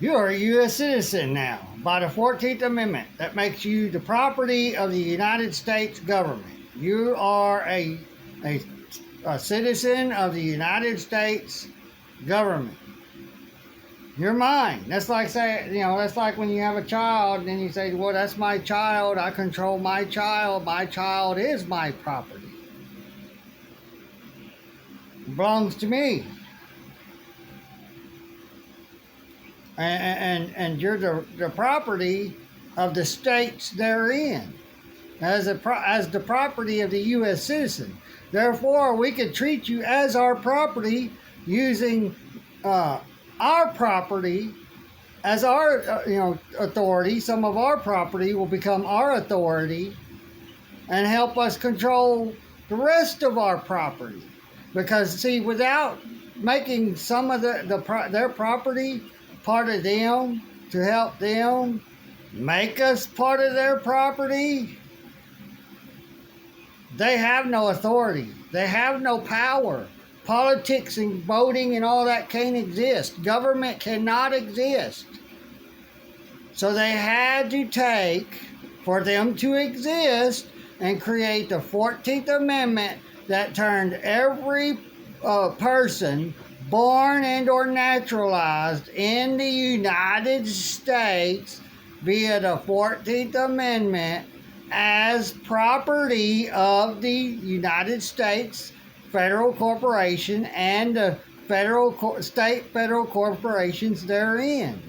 You are a U.S. citizen now by the 14th Amendment. That makes you the property of the United States government. You are a citizen of the United States government. You're mine. That's like that's like when you have a child and then you say, well, that's my child. I control my child. My child is my property. It belongs to me. And you're the property of the states therein, as the property of the U.S. citizen. Therefore, we can treat you as our property, using our property as our authority. Some of our property will become our authority and help us control the rest of our property. Because see, without making some of their property part of them, to help them make us part of their property, they have no authority. They have no power. Politics and voting and all that can't exist. Government cannot exist. So they had to take, for them to exist, and create the 14th Amendment that turned every person born and or naturalized in the United States via the 14th Amendment as property of the United States federal corporation and the state federal corporations therein.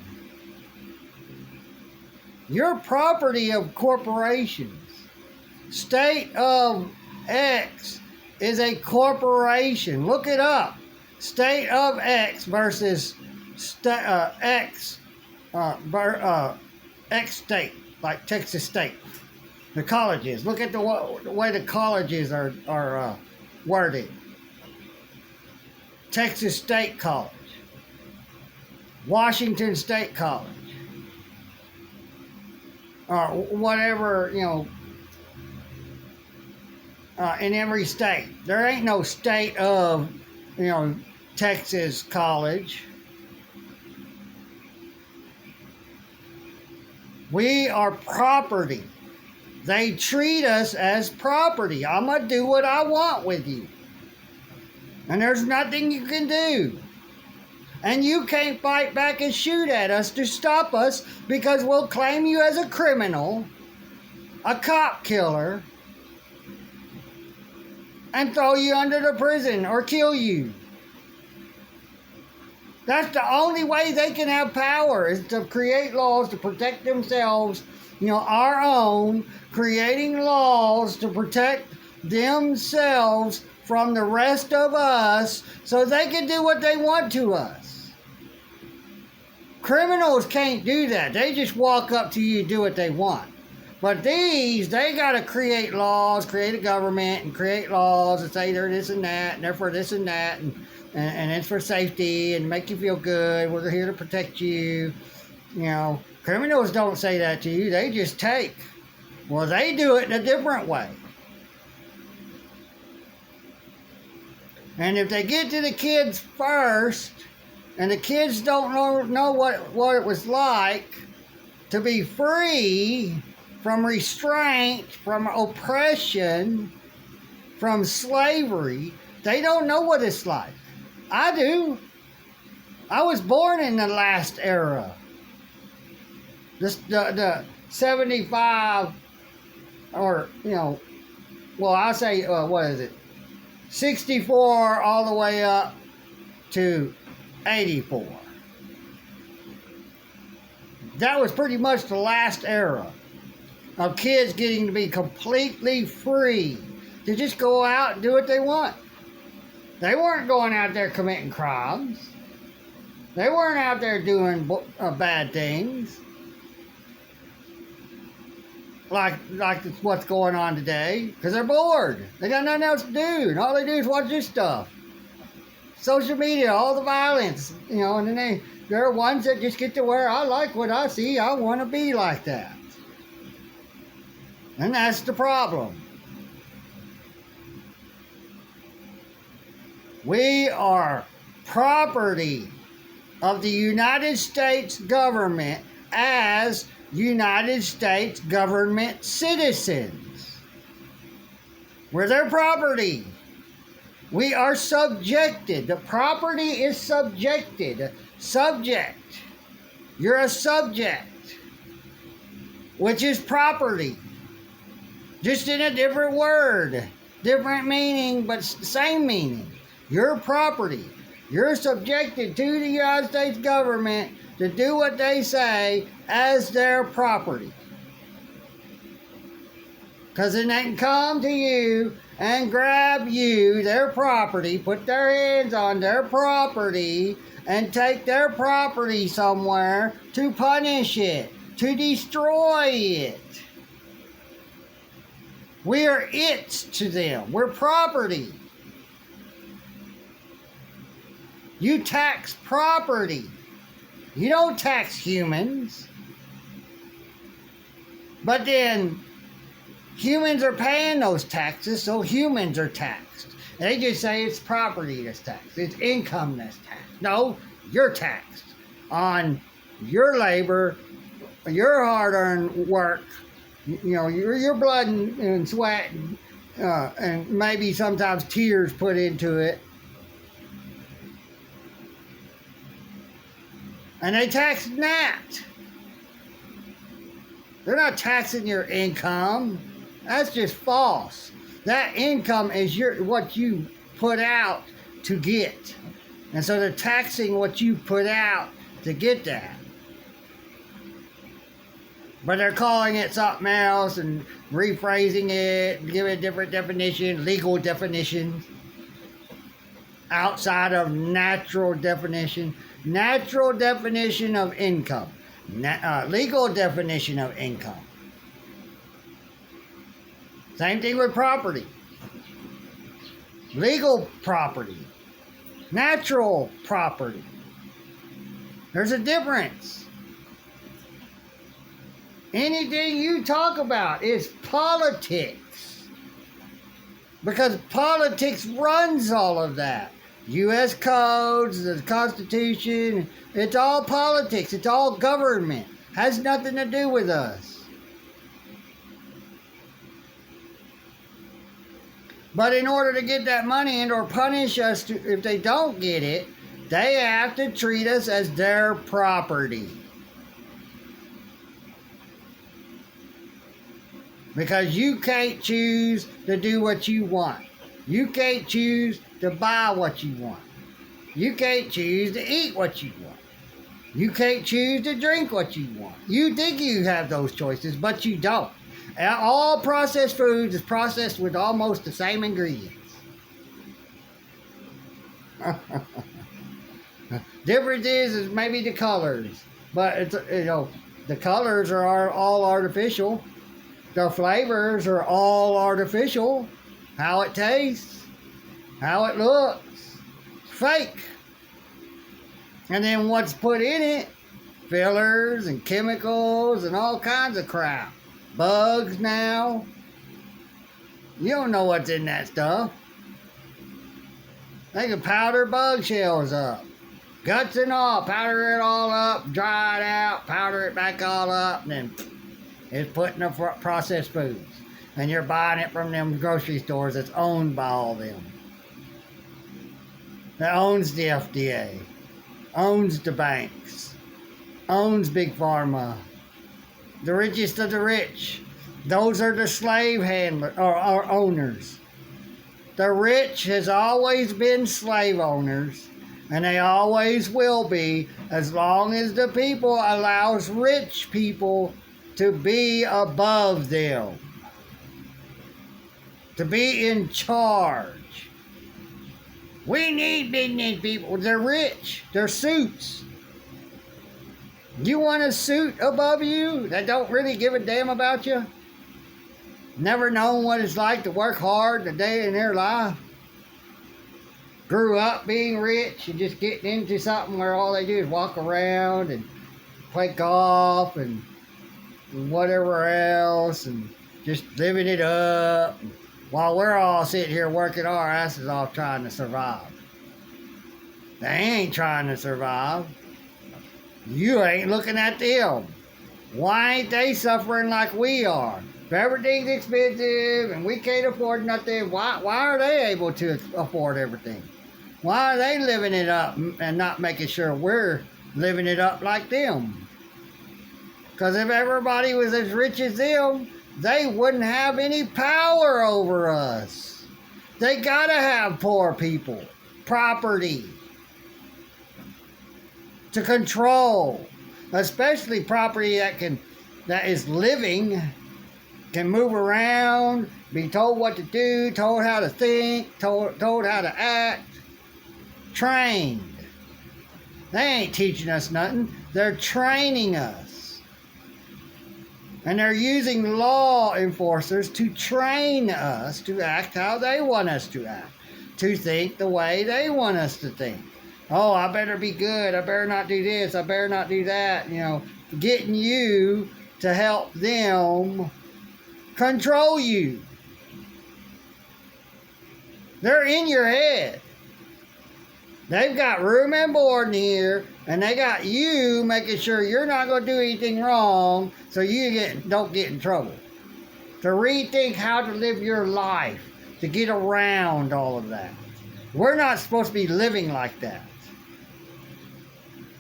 You're property of corporations. State of X is a corporation. Look it up. State of X versus X state, like Texas State. The colleges. Look at the way the colleges are worded. Texas State College, Washington State College, or whatever, in every state. There ain't no state of, Texas College. We are property. They treat us as property. I'm going to do what I want with you. And there's nothing you can do. And you can't fight back and shoot at us to stop us, because we'll claim you as a criminal, a cop killer, and throw you under the prison or kill you. That's the only way they can have power, is to create laws to protect themselves, our own, creating laws to protect themselves from the rest of us so they can do what they want to us. Criminals can't do that. They just walk up to you and do what they want. But these, they got to create laws, create a government, and create laws and say they're this and that, and they're for this and that, and it's for safety and make you feel good. We're here to protect you. Criminals don't say that to you. They just take. Well, they do it in a different way. And if they get to the kids first, and the kids don't know what it was like to be free from restraint, from oppression, from slavery, they don't know what it's like. I do. I was born in the last era. The 75, or, I'll say, what is it? 64 all the way up to 84. That was pretty much the last era of kids getting to be completely free to just go out and do what they want. They weren't going out there committing crimes. They weren't out there doing bad things like what's going on today, because they're bored. They got nothing else to do, and all they do is watch this stuff. Social media, all the violence, and then there are ones that just get to where I like what I see, I want to be like that. And that's the problem. We are property of the United States government as United States government citizens. We're their property. We are subjected. The property is subjected. Subject. You're a subject, which is property. Just in a different word. Different meaning, but same meaning. You're property. You're subjected to the United States government to do what they say as their property. Because then they can come to you and grab you, their property, put their hands on their property, and take their property somewhere to punish it, to destroy it. We are it to them. We're property. You tax property. You don't tax humans. But then humans are paying those taxes, so humans are taxed. And they just say it's property that's taxed. It's income that's taxed. No, you're taxed on your labor, your hard-earned work, you know, your blood and sweat, and maybe sometimes tears put into it. And they tax that. They're not taxing your income. That's just false. That income is what you put out to get. And so they're taxing what you put out to get that. But they're calling it something else and rephrasing it, giving it a different definition, legal definition, outside of natural definition. Natural definition of income. Legal definition of income. Same thing with property. Legal property. Natural property. There's a difference. Anything you talk about is politics. Because politics runs all of that. U.S. codes, the Constitution, it's all politics. It's all government. Has nothing to do with us. But in order to get that money and or punish us if they don't get it, they have to treat us as their property. Because you can't choose to do what you want. You can't choose to buy what you want. You can't choose to eat what you want. You can't choose to drink what you want. You think you have those choices, but you don't. And all processed foods is processed with almost the same ingredients. Difference is maybe the colors, but it's, you know, the colors are all artificial. The flavors are all artificial. How it tastes, how it looks, fake. And then what's put in it, fillers and chemicals and all kinds of crap. Bugs now. You don't know what's in that stuff. They can powder bug shells up. Guts and all, powder it all up, dry it out, powder it back all up, and then it's put in the processed foods. And you're buying it from them grocery stores that's owned by all them. That owns the FDA, owns the banks, owns Big Pharma, the richest of the rich. Those are the slave handlers or owners. The rich has always been slave owners, and they always will be as long as the people allows rich people to be above them, to be in charge. We need business people. They're rich. They're suits. You want a suit above you that don't really give a damn about you? Never known what it's like to work hard a day in their life? Grew up being rich and just getting into something where all they do is walk around and play golf and whatever else and just living it up while we're all sitting here working our asses off trying to survive. They ain't trying to survive. You ain't looking at them. Why ain't they suffering like we are? If everything's expensive and we can't afford nothing, why are they able to afford everything? Why are they living it up and not making sure we're living it up like them? Because if everybody was as rich as them, they wouldn't have any power over us. They gotta have poor people, property to control, especially property that is living, can move around, be told what to do, told how to think, told how to act, trained. They ain't teaching us nothing. They're training us. And they're using law enforcers to train us to act how they want us to act, to think the way they want us to think. Oh, I better be good. I better not do this. I better not do that. You know, getting you to help them control you. They're in your head. They've got room and board in here, and they got you making sure you're not going to do anything wrong so you don't get in trouble. To rethink how to live your life, to get around all of that. We're not supposed to be living like that.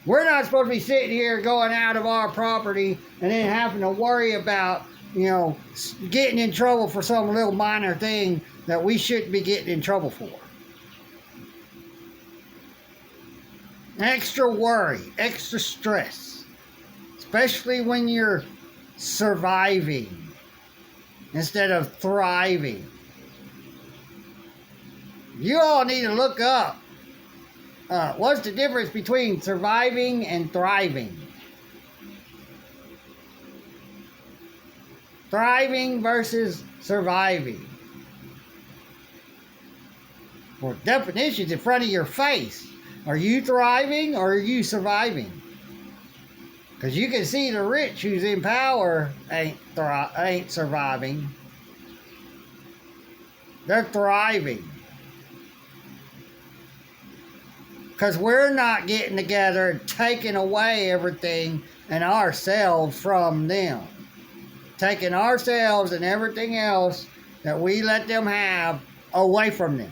We're not supposed to be sitting here going out of our property and then having to worry about, you know, getting in trouble for some little minor thing that we shouldn't be getting in trouble for. Extra worry, extra stress, especially when you're surviving instead of thriving. You all need to look up what's the difference between surviving and thriving. Thriving versus surviving. For definitions in front of your face. Are you thriving or are you surviving? Because you can see the rich who's in power ain't surviving. They're thriving. Because we're not getting together and taking away everything and ourselves from them. Taking ourselves and everything else that we let them have away from them.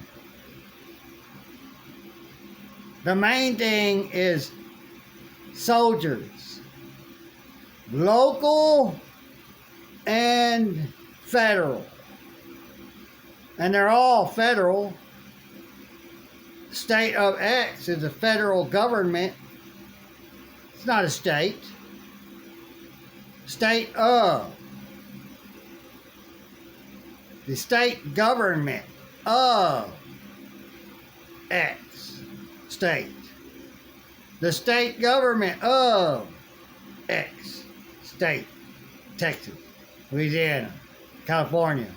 The main thing is soldiers, local and federal. And they're all federal. State of X is a federal government. It's not a state. State of. The state government of X. State. The state government of X state. Texas, Louisiana, California.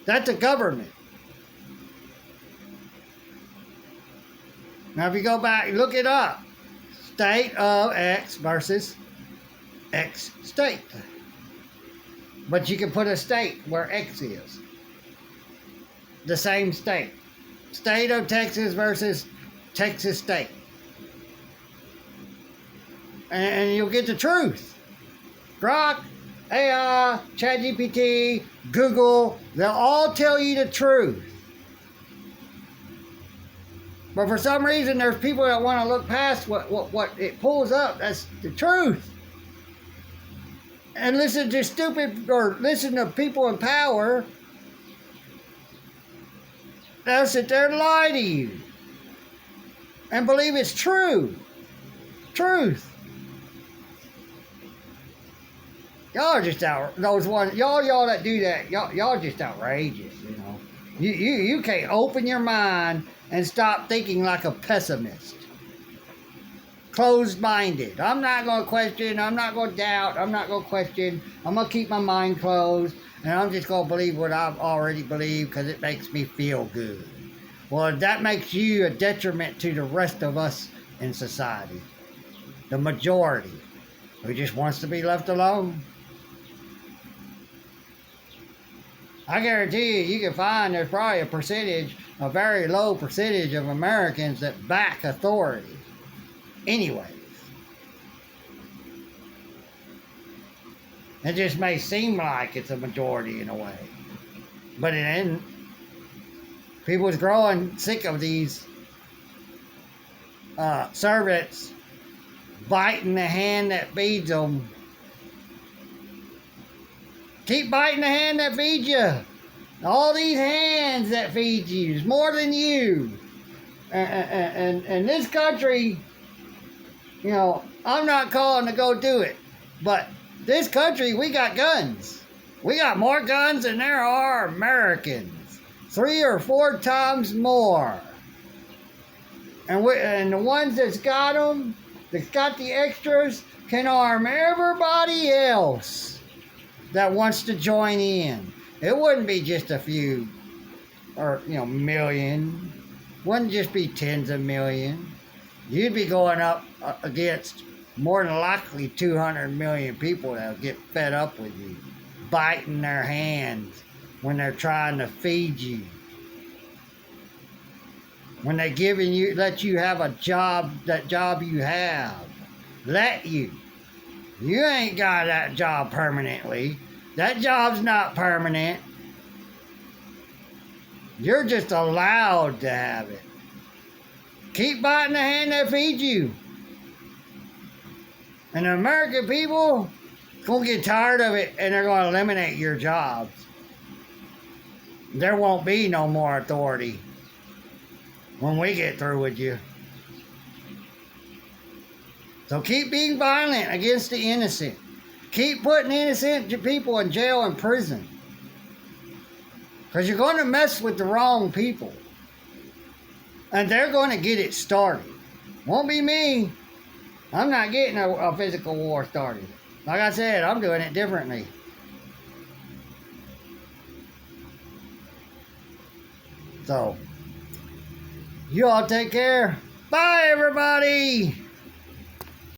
That's a government. Now if you go back, look it up. State of X versus X state. But you can put a state where X is. The same state. State of Texas versus Texas state. And you'll get the truth. Grok, AI, ChatGPT, Google, they'll all tell you the truth. But for some reason, there's people that want to look past what it pulls up. That's the truth. And listen to people in power. They'll sit there and lie to you. And believe it's true. Truth. Y'all are just y'all that do that, y'all just outrageous, you know. You can't open your mind and stop thinking like a pessimist. Closed-minded. I'm not going to question, I'm not going to doubt, I'm not going to question. I'm going to keep my mind closed, and I'm just going to believe what I've already believed because it makes me feel good. Well, that makes you a detriment to the rest of us in society. The majority who just wants to be left alone. I guarantee you can find there's probably a very low percentage of Americans that back authority. Anyways, It just may seem like it's a majority in a way. But it ain't. People's growing sick of these servants biting the hand that feeds them. Keep biting the hand that feeds you. All these hands that feed you is more than you. And this country, you know, I'm not calling to go do it, but this country, we got guns. We got more guns than there are Americans. 3 or 4 times more. And the ones that's got them, that's got the extras, can arm everybody else that wants to join in. It wouldn't be just a few, or, you know, million. Wouldn't just be tens of millions. You'd be going up against more than likely 200 million people that'll get fed up with you, biting their hands when they're trying to feed you. When they let you have a job, that job you have, let you. You ain't got that job permanently. That job's not permanent. You're just allowed to have it. Keep biting the hand that feeds you. And the American people gonna get tired of it, and they're gonna eliminate your jobs. There won't be no more authority when we get through with you. So keep being violent against the innocent. Keep putting innocent people in jail and prison. Because you're going to mess with the wrong people. And they're going to get it started. Won't be me. I'm not getting a physical war started. Like I said, I'm doing it differently. So, you all take care. Bye, everybody.